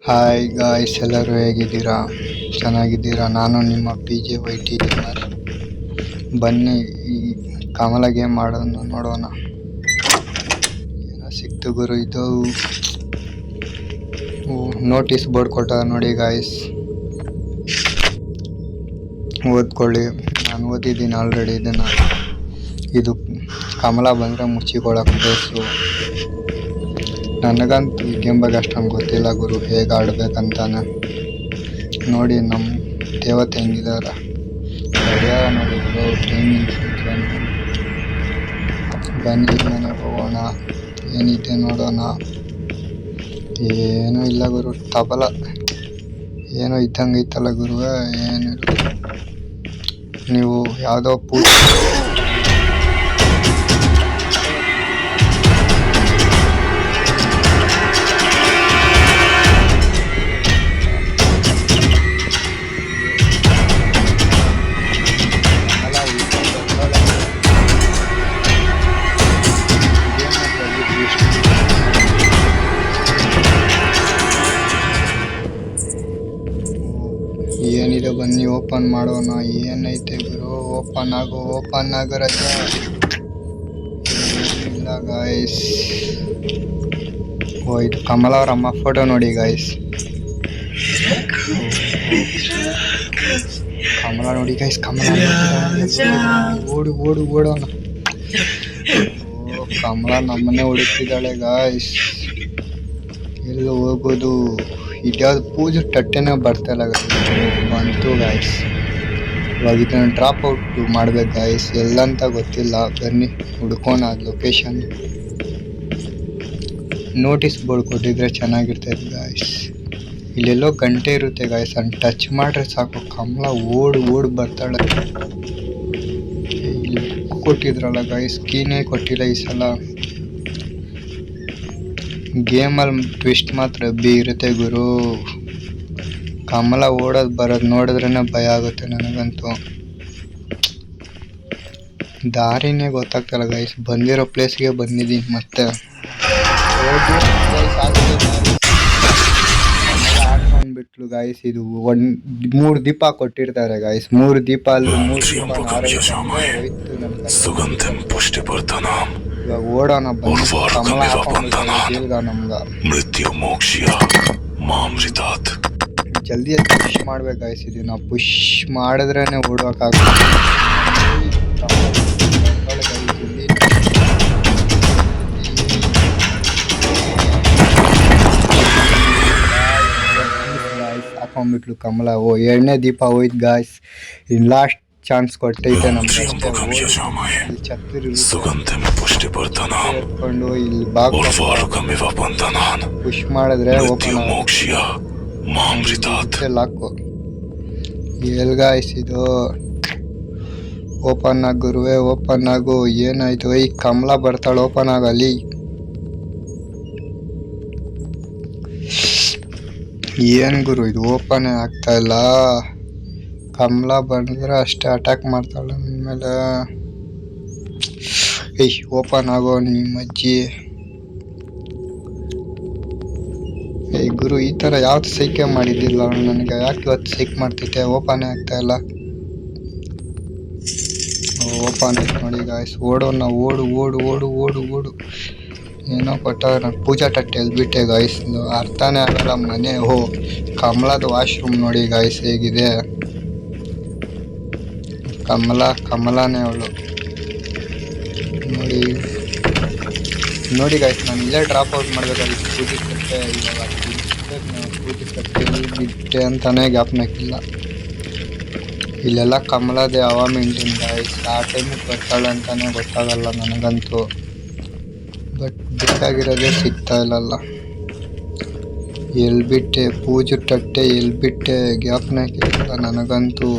Hi guys, ಎಲ್ಲರೂ ಹೇಗಿದ್ದೀರಾ? ಚೆನ್ನಾಗಿದ್ದೀರಾ? ನಾನು ನಿಮ್ಮ PJYT ಗೇಮರ್. ಬನ್ನಿ ಈ ಕಮಲ ಗೇಮ್ ಮಾಡೋಣ, ನೋಡೋಣ. ಏನೋ ಸಿಕ್ತು ಗುರು, ಇದು ನೋಟಿಸ್ ಬೋರ್ಡ್ ಕೊಟ್ಟ ನೋಡಿ ಗಾಯ್ಸ್, ಓದ್ಕೊಳ್ಳಿ. ನಾನು ಓದಿದ್ದೀನಿ ಆಲ್ರೆಡಿ ಇದನ್ನು. ಇದು ಕಮಲ ಬಂದರೆ ಮುಚ್ಚಿಕೊಳ್ಳೋಕೆ ಬೇಸು. ನನಗಂತೂ ಈ ಗೇಮ್ ಬಗ್ಗೆ ಅಷ್ಟೊಂದು ಗೊತ್ತಿಲ್ಲ ಗುರು, ಹೇಗೆ ಆಡ್ಬೇಕಂತಾನೆ. ನೋಡಿ ನಮ್ಮ ದೇವತೆ ಹೆಂಗಿದ್ದಾರೆ, ಗಡಿಯಾರ ನೋಡಿ ಗುರು, ಟೈಮಿಂಗ್. ಬನ್ನಿ ಮನೆಗೆ ಹೋಗೋಣ, ಏನಿದೆ ನೋಡೋಣ. ಏನೂ ಇಲ್ಲ ಗುರು, ತಬಲ ಏನೋ ಇದ್ದಂಗೆ ಐತಲ್ಲ ಗುರುವೇ, ಏನಿಲ್ಲ. ನೀವು ಯಾವುದೋ ಪೂಜೆ ಏನಿದೆ, ಬನ್ನಿ ಓಪನ್ ಮಾಡೋಣ. ಏನೈತೆ ಗುರು, ಓಪನ್ ಆಗೋ ರಜಾ. ಏನಿಲ್ಲ ಗಾಯ್ಸ್. ಇದು ಕಮಲ ಅವ್ರ ಅಮ್ಮ ಫೋಟೋ ನೋಡಿ ಗಾಯ್ಸ್. ಕಮಲ ನೋಡಿ ಗಾಯ್ಸ್, ಕಮಲ ಓಡೋಣ. ಕಮಲ ನಮ್ಮನ್ನೇ ಹುಡುಕ್ತಿದ್ದಾಳೆ ಗಾಯ್ಸ್. ಎಲ್ಲ ಹೋಗೋದು? ಇದ್ಯಾವ್ದು ಪೂಜೆ ತಟ್ಟೆನೇ ಬರ್ತಾಯಿಲ್ಲ ಬಂತು ಗಾಯ್ಸ್. ಇವಾಗ ಇದನ್ನು ಡ್ರಾಪ್ ಔಟ್ ಮಾಡ್ಬೇಕು ಗಾಯ್ಸ್, ಎಲ್ಲಂತ ಗೊತ್ತಿಲ್ಲ. ಬನ್ನಿ ಹುಡ್ಕೋಣ ಲೊಕೇಶನ್. ನೋಟಿಸ್ ಬೋರ್ಡ್ ಕೊಟ್ಟಿದ್ರೆ ಚೆನ್ನಾಗಿರ್ತೈತೆ ಗಾಯ್ಸ್. ಇಲ್ಲೆಲ್ಲೋ ಗಂಟೆ ಇರುತ್ತೆ ಗಾಯ್ಸ್, ಅನ್ನು ಟಚ್ ಮಾಡ್ರೆ ಸಾಕು, ಕಮಲ ಓಡ್ ಬರ್ತಾಳೆ. ಇಲ್ಲಿ ಕೊಟ್ಟಿದ್ರಲ್ಲ ಗಾಯ್ಸ್, ಕೀನೇ ಕೊಟ್ಟಿಲ್ಲ ಈ ಸಲ. ಗೇಮಲ್ಲಿ ಟ್ವಿಸ್ಟ್ ಮಾತ್ರ ಇರುತ್ತೆ ಗುರು. ಕಮಲ ಓಡೋದು ಬರೋದು ನೋಡಿದ್ರೇ ಭಯ ಆಗುತ್ತೆ ನನಗಂತೂ. ದಾರಿನೇ ಗೊತ್ತಾಗ್ತಲ್ಲ ಗೈಸ್. ಬಂದಿರೋ ಪ್ಲೇಸ್ಗೆ ಬಂದಿದ್ದೀನಿ ಮತ್ತೆ. ಆಡ್ಕೊಂಡ್ಬಿಟ್ಲು ಗಾಯ್ಸ್. ಇದು 3 ದೀಪ ಕೊಟ್ಟಿರ್ತಾರೆ ಗಾಯ್ಸ್. 3 ದೀಪ ಅಲ್ಲಿ 3 ದೀಪ ಹೋಯ್ತು ನಮ್ಗೆ. ಇವಾಗ ಓಡೋಣ ಬನ್ನಿ. ಕಮಲ ಹಾಕೊಂಡ್ಬಿಟ್ಟ ನಮ್ಗ. ಜಲ್ದಿ ಪುಷ್ ಮಾಡ್ಬೇಕು ಗಾಯ್ಸ್. ಇದನ್ನ ಪುಷ್ ಮಾಡಿದ್ರೇನೆ ಓಡೋಕ್ಕಾಗುತ್ತೆ. ಹಾಕೊಂಡ್ಬಿಟ್ಲು ಕಮಲ. 2ನೇ ದೀಪ ಹೋಯ್ತು ಗಾಯ್ಸ್. ಇನ್ ಲಾಸ್ಟ್ ಚಾನ್ಸ್ ಕೊಟ್ಟೈತೆ ನಮ್ಗೆ. ಛತ್ರಿ ಸೇರ್ಕೊಂಡು ಇಲ್ಲಿ ಪುಷ್ ಮಾಡಿದ್ರೆ ಓಪನ್ ಲಾಕು. ಎಲ್ ಗಾಯ್ಸ್ ಇದು? ಓಪನ್ ಆಗ ಗುರುವೆ, ಓಪನ್ ಆಗು. ಏನಾಯ್ತು? ಈ ಕಮಲ ಬರ್ತಾಳೆ, ಓಪನ್ ಆಗಲಿ. ಏನ್ ಗುರು ಇದು ಓಪನ್ ಆಗ್ತಾ ಇಲ್ಲ? ಕಮಲ ಬಂದ್ರೆ ಅಷ್ಟೇ ಅಟ್ಯಾಕ್ ಮಾಡ್ತಾಳೆ ಮೇಲೆ. ಓಪನ್ ಆಗೋ ನಿಮ್ಮ ಅಜ್ಜಿ. ಗುರು ಈ ಥರ ಯಾವ್ದು ಸೈಕೆ ಮಾಡಿದ್ದಿಲ್ಲ ನನಗೆ, ಯಾಕೆ ಇವತ್ತು ಸೈಕ್ ಮಾಡ್ತೈತೆ? ಓಪನ್ ಆಗ್ತಾ ಇಲ್ಲ. ಓಪನ್ ಆಯ್ತು ನೋಡಿ ಗಾಯ್ಸ್. ಓಡೋಣ, ಓಡು. ಏನೋ ಕೊಟ್ಟ. ನಾನು ಪೂಜಾ ತಟ್ಟೆ ಎಲ್ಬಿಟ್ಟೆ ಗಾಯ್ಸ್. ಅರ್ಥನೇ ಆಗಲ್ಲ ಮನೆ. ಕಮಲದ ವಾಶ್ರೂಮ್ ನೋಡಿ ಗಾಯ್ಸ್ ಹೇಗಿದೆ. ಕಮಲಾನೇ ಅವಳು ನೋಡಿ ಗಾಯ್ಸ್. ನಾನು ಇಲ್ಲೇ ಡ್ರಾಪ್ ಔಟ್ ಮಾಡಬೇಕಾಗಿತ್ತು ಪೂಜೆ ತಟ್ಟೆ. ಇವಾಗ ಪೂಜೆ ತಟ್ಟೆಯಲ್ಲಿ ಬಿಟ್ಟೆ ಅಂತಾನೆ ಜ್ಞಾಪನಕ್ಕಿಲ್ಲ. ಇಲ್ಲೆಲ್ಲ ಕಮಲದೇ ಹವಾ ಮೇಂಟೈನ್ ಗಾಯ್ಸ್. ಆ ಟೈಮಿಗೆ ಬರ್ತಾಳೆ ಅಂತಾನೆ ಗೊತ್ತಾಗಲ್ಲ ನನಗಂತೂ. ಬಟ್ ಬೇಕಾಗಿರೋದೇ ಸಿಗ್ತಾ ಇಲ್ಲಲ್ಲ. ಎಲ್ಬಿಟ್ಟೆ ಪೂಜೆ ತಟ್ಟೆ, ಎಲ್ಬಿಟ್ಟೆ ಜ್ಞಾಪನಕ್ಕಿಲ್ಲ ನನಗಂತೂ.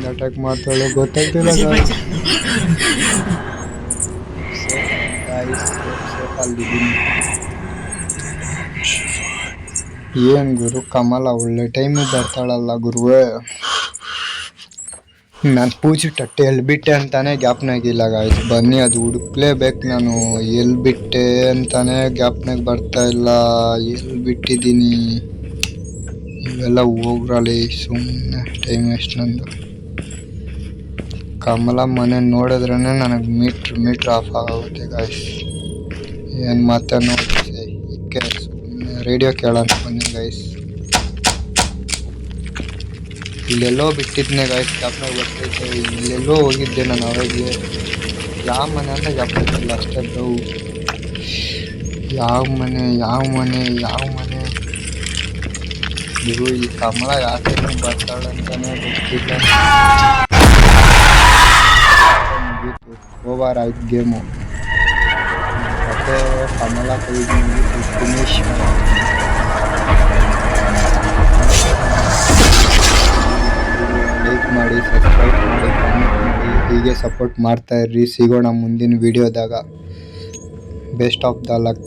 ಅಟ್ಯಾಕ್ ಮಾಡ್ತಾಳೆ ಗೊತ್ತಾಗ್ತಿಲ್ಲ ಗಾಯ್ಸ್. ಅಲ್ಲಿದ್ದೀನಿ. ಏನ್ ಗುರು ಕಮಲ ಒಳ್ಳೆ ಟೈಮಿಗೆ ಬರ್ತಾಳಲ್ಲ ಗುರುವೇ. ನಾನು ಪೂಜೆ ತಟ್ಟೆ ಎಲ್ಲಿ ಬಿಟ್ಟೆ ಅಂತಾನೆ ಜ್ಞಾಪನಾಗಿಲ್ಲ ಗಾಯ್ಸ್. ಬನ್ನಿ ಅದು ಹುಡುಕ್ಲೇಬೇಕು ನಾನು. ಎಲ್ಲಿ ಬಿಟ್ಟೆ ಅಂತಾನೆ ಜ್ಞಾಪನಾಗ ಬರ್ತಾ ಇಲ್ಲ. ಎಲ್ಲಿ ಬಿಟ್ಟಿದ್ದೀನಿ ಇವೆಲ್ಲ ಹೋಗ್ರಲ್ಲಿ ಸುಮ್ಮನೆ ಟೈಮ್ ವೇಸ್ಟ್ ನಂದು. ಕಮಲ ಮನೆ ನೋಡಿದ್ರೇ ನನಗೆ ಮೀಟ್ರ್ ಆಫ್ ಆಗುತ್ತೆ ಗಾಯ್ಸ್. ಏನು ಮತ್ತೆ ನೋಡಿ ಇಕ್ಕೆ ಸುಮ್ಮನೆ ರೇಡಿಯೋ ಕೇಳೋಣ ಬನ್ನಿ ಗೈಸ್. ಇಲ್ಲೆಲ್ಲೋ ಬಿಟ್ಟಿದ್ನೆ ಗಾಯ್ಸ್, ಜ್ಞಾಪನ ಬರ್ತೈತೆ. ಇಲ್ಲೆಲ್ಲೋ ಹೋಗಿದ್ದೆ ನಾನು ಅವಾಗೆ. ಯಾವ ಮನೆ ಅಂತ ಜ್ಞಾಪನ ಅಷ್ಟೇ ಬ್ರೋ. ಯಾವ ಮನೆ ಇವು ಈ ಕಮಲ ಯಾಕೆ ಬರ್ತಾಳೆ ಅಂತಾನೆ ಗೊತ್ತಿಲ್ಲ. ಮುಗೀತು, ಓವರ್ ಆಯ್ತು ಗೇಮು. ಮತ್ತೆ ಕಮಲ ಫಿನಿಶ್. ಲೈಕ್ ಮಾಡಿ, ಸಬ್ಸ್ಕ್ರೈಬ್ ಮಾಡಿ, ಕಾಮೆಂಟ್ ಮಾಡಿ, ಹೀಗೆ ಸಪೋರ್ಟ್ ಮಾಡ್ತಾ ಇರ್ರಿ. ಸಿಗೋಣ ಮುಂದಿನ ವಿಡಿಯೋದಾಗ. Best of the luck.